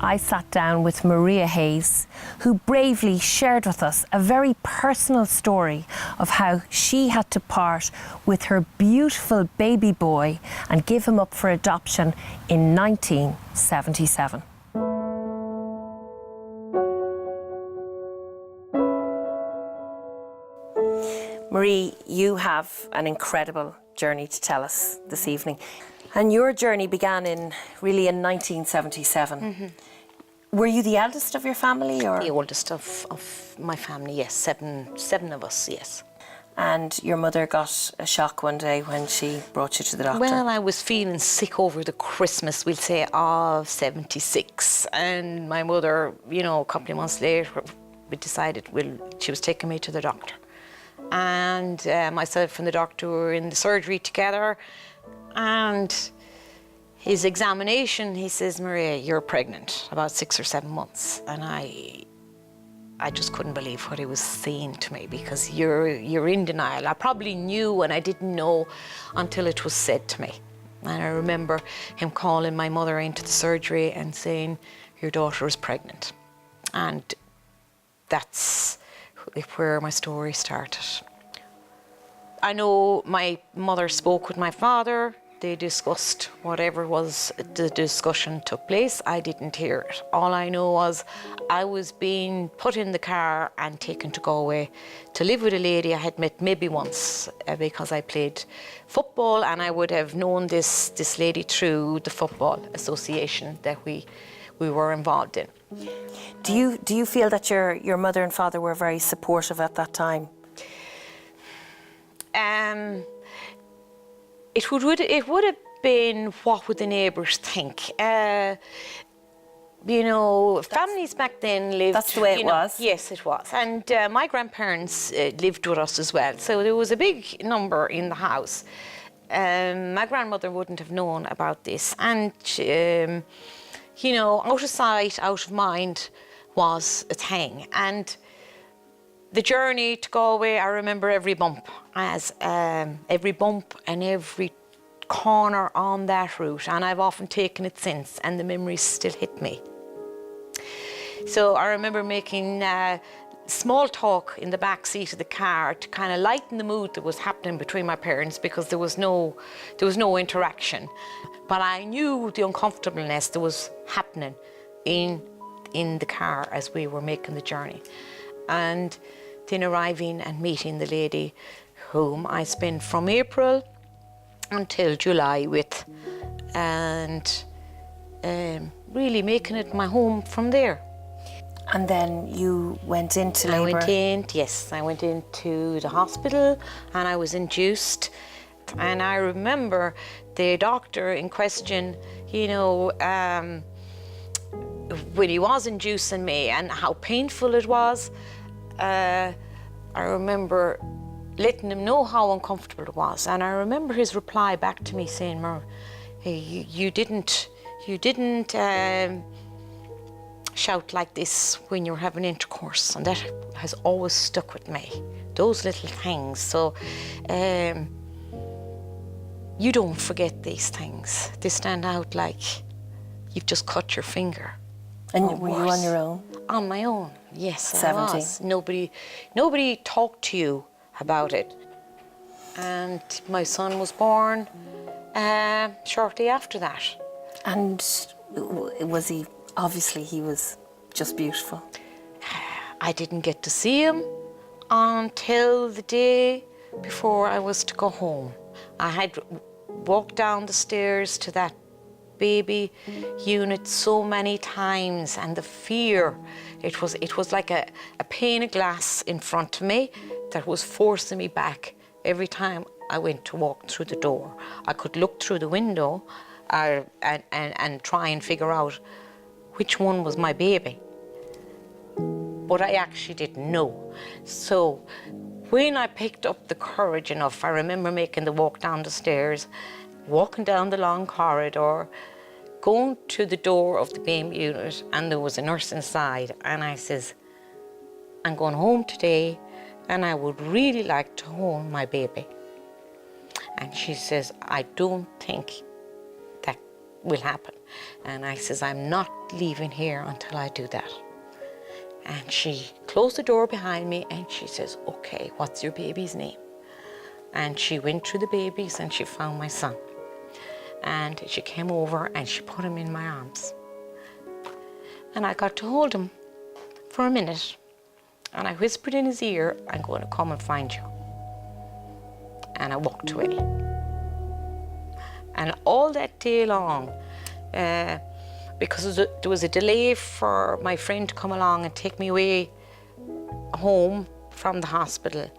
I sat down with Maria Hayes, who bravely shared with us a very personal story of how she had to part with her beautiful baby boy and give him up for adoption in 1977. Marie, you have an incredible journey to tell us this evening. And your journey began in 1977. Mm-hmm. Were you the eldest of your family, or? The oldest of my family, yes. Seven of us, yes. And your mother got a shock one day when she brought you to the doctor? Well, I was feeling sick over the Christmas, we'll say, of 76. And my mother, you know, a couple of months later, we decided, she was taking me to the doctor. And myself and the doctor were in the surgery together. And his examination, he says, Maria, you're pregnant, about 6 or 7 months. And I just couldn't believe what he was saying to me, because you're in denial. I probably knew and I didn't know until it was said to me. And I remember him calling my mother into the surgery and saying, your daughter is pregnant. And that's where my story started. I know my mother spoke with my father. They discussed whatever was the discussion took place. I didn't hear it. All I know was I was being put in the car and taken to Galway to live with a lady I had met maybe once because I played football, and I would have known this lady through the football association that we were involved in. Do you feel that your mother and father were very supportive at that time? It would have been, what would the neighbours think? You know, families back then lived... That's the way it was? Yes, it was. And my grandparents lived with us as well, so there was a big number in the house. My grandmother wouldn't have known about this, and you know, out of sight, out of mind was a thing. And the journey to Galway, I remember every bump and every corner on that route, and I've often taken it since, and the memories still hit me. So I remember making small talk in the back seat of the car to kind of lighten the mood that was happening between my parents, because there was no interaction. But I knew the uncomfortableness that was happening in the car as we were making the journey. And then arriving and meeting the lady whom I spent from April until July with, and really making it my home from there. And then you went into labour? I went into the hospital and I was induced. And I remember the doctor in question, you know, when he was inducing me and how painful it was, I remember letting him know how uncomfortable it was. And I remember his reply back to me saying, Mer, you didn't shout like this when you're having intercourse. And that has always stuck with me, those little things. So you don't forget these things. They stand out like you've just cut your finger. And were you on your own? On my own, yes, 70. I was. Nobody talked to you about it. And my son was born shortly after that. And was he, obviously he was just beautiful? I didn't get to see him until the day before I was to go home. I had walked down the stairs to that baby unit so many times, and the fear, it was like a pane of glass in front of me that was forcing me back every time I went to walk through the door. I could look through the window and try and figure out which one was my baby, but I actually didn't know. So when I picked up the courage enough, I remember making the walk down the stairs, walking down the long corridor, going to the door of the BAME unit, and there was a nurse inside, and I says, I'm going home today and I would really like to hold my baby. And she says, I don't think that will happen. And I says, I'm not leaving here until I do that. And she closed the door behind me and she says, okay, what's your baby's name? And she went through the babies and she found my son. And she came over and she put him in my arms. And I got to hold him for a minute. And I whispered in his ear, I'm going to come and find you. And I walked away. And all that day long, because there was a delay for my friend to come along and take me away home from the hospital.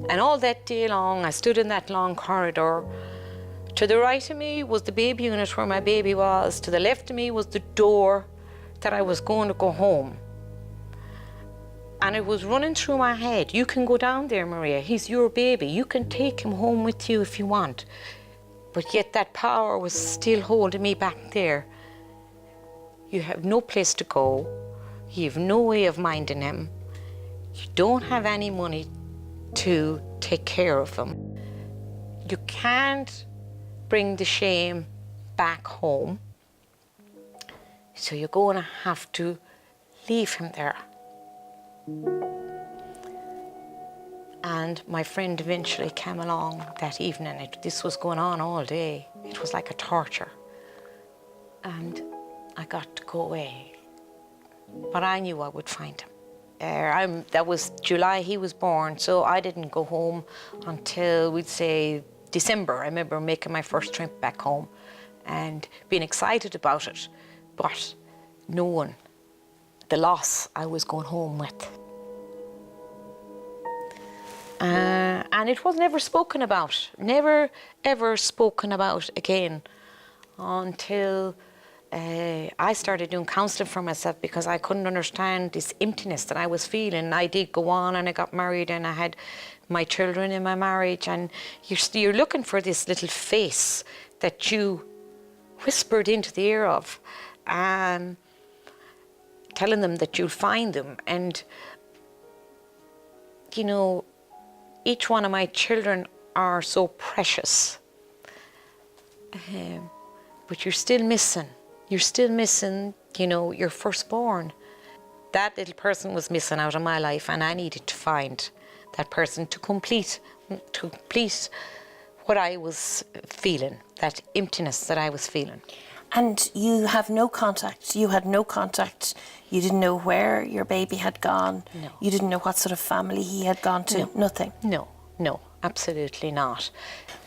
And all that day long, I stood in that long corridor. To the right of me was the baby unit where my baby was. To the left of me was the door that I was going to go home. And it was running through my head, you can go down there, Maria, he's your baby. You can take him home with you if you want. But yet that power was still holding me back there. You have no place to go. You have no way of minding him. You don't have any money to take care of him. You can't bring the shame back home. So you're going to have to leave him there. And my friend eventually came along that evening. This was going on all day. It was like a torture. And I got to go away. But I knew I would find him. That was July he was born, so I didn't go home until, we'd say, December. I remember making my first trip back home and being excited about it, but knowing the loss I was going home with. And it was never spoken about, never ever spoken about again until I started doing counselling for myself, because I couldn't understand this emptiness that I was feeling. I did go on and I got married and I had my children in my marriage, and you're looking for this little face that you whispered into the ear of, telling them that you'll find them. And, you know, each one of my children are so precious. But you're still missing. You're still missing, you know, your firstborn. That little person was missing out of my life, and I needed to find that person to complete what I was feeling, that emptiness that I was feeling. And you have no contact. You had no contact. You didn't know where your baby had gone. No. You didn't know what sort of family he had gone to. No. Nothing. No, absolutely not.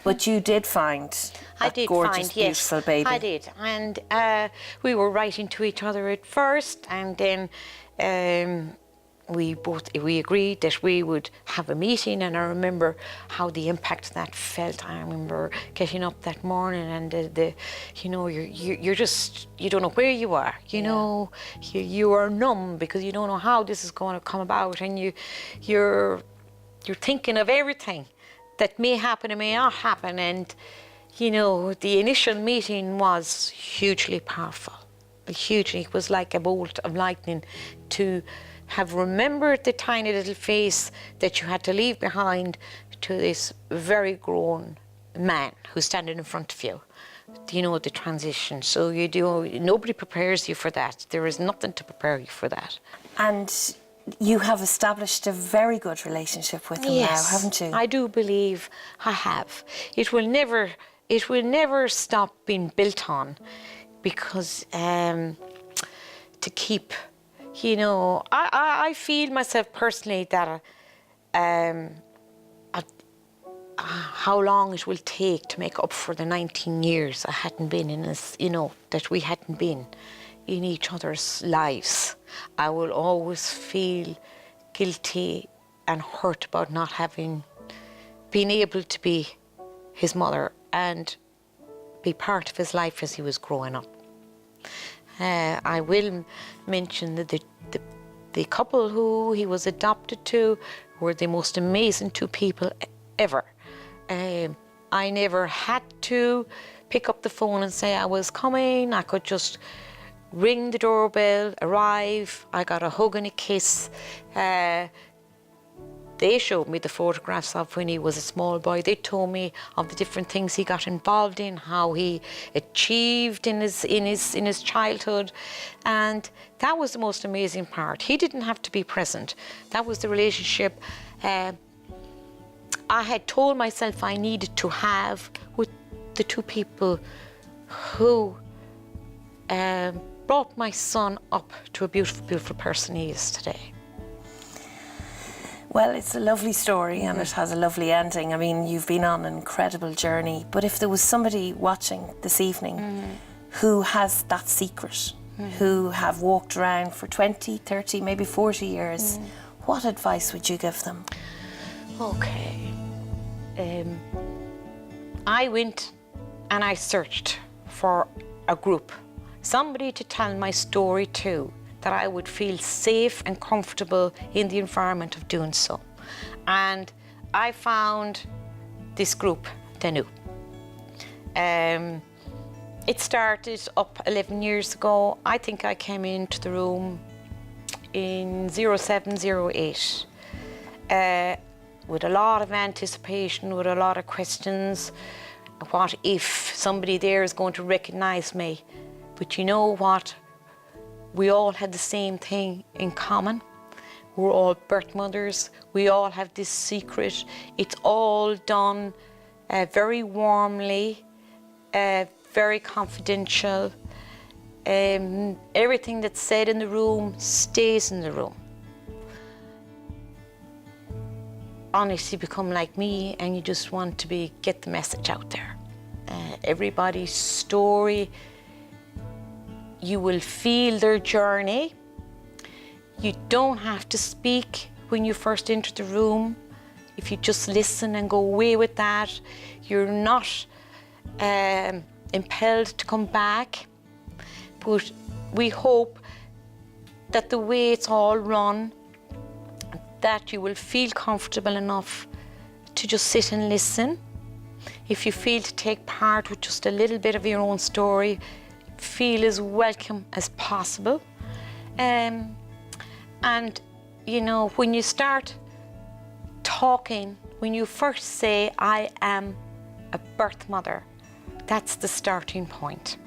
But you did find that gorgeous, beautiful baby. I did. And we were writing to each other at first, and then we agreed that we would have a meeting. And I remember how the impact that felt. I remember getting up that morning and you know, you're just, you don't know where you are. You know, you are numb because you don't know how this is going to come about, and you're thinking of everything that may happen and may not happen. And you know, the initial meeting was hugely powerful. Hugely, it was like a bolt of lightning to have remembered the tiny little face that you had to leave behind to this very grown man who's standing in front of you. You know, the transition. So nobody prepares you for that. There is nothing to prepare you for that. And you have established a very good relationship with him now, haven't you? I do believe I have. It will never stop being built on, because to keep, you know, I feel myself personally that how long it will take to make up for the 19 years I hadn't been in this, you know, that we hadn't been in each other's lives. I will always feel guilty and hurt about not having been able to be his mother and be part of his life as he was growing up. I will mention that the couple who he was adopted to were the most amazing two people ever. I never had to pick up the phone and say I was coming. I could just ring the doorbell, arrive, I got a hug and a kiss. They showed me the photographs of when he was a small boy. They told me of the different things he got involved in, how he achieved in his childhood, and that was the most amazing part. He didn't have to be present. That was the relationship I had told myself I needed to have with the two people who brought my son up to a beautiful, beautiful person he is today. Well, it's a lovely story and it has a lovely ending. I mean, you've been on an incredible journey, but if there was somebody watching this evening who has that secret, who have walked around for 20, 30, maybe 40 years, what advice would you give them? Okay. I went and I searched for a group, somebody to tell my story to, that I would feel safe and comfortable in the environment of doing so. And I found this group, Danu. It started up 11 years ago. I think I came into the room in 07, 08, with a lot of anticipation, with a lot of questions. What if somebody there is going to recognize me? But you know what? We all had the same thing in common. We're all birth mothers. We all have this secret. It's all done very warmly, very confidential. Everything that's said in the room stays in the room. Honestly, become like me and you just want to get the message out there. Everybody's story, you will feel their journey. You don't have to speak when you first enter the room. If you just listen and go away with that, you're not impelled to come back. But we hope that the way it's all run, that you will feel comfortable enough to just sit and listen. If you feel to take part with just a little bit of your own story, feel as welcome as possible. And you know, when you start talking, when you first say, I am a birth mother, that's the starting point.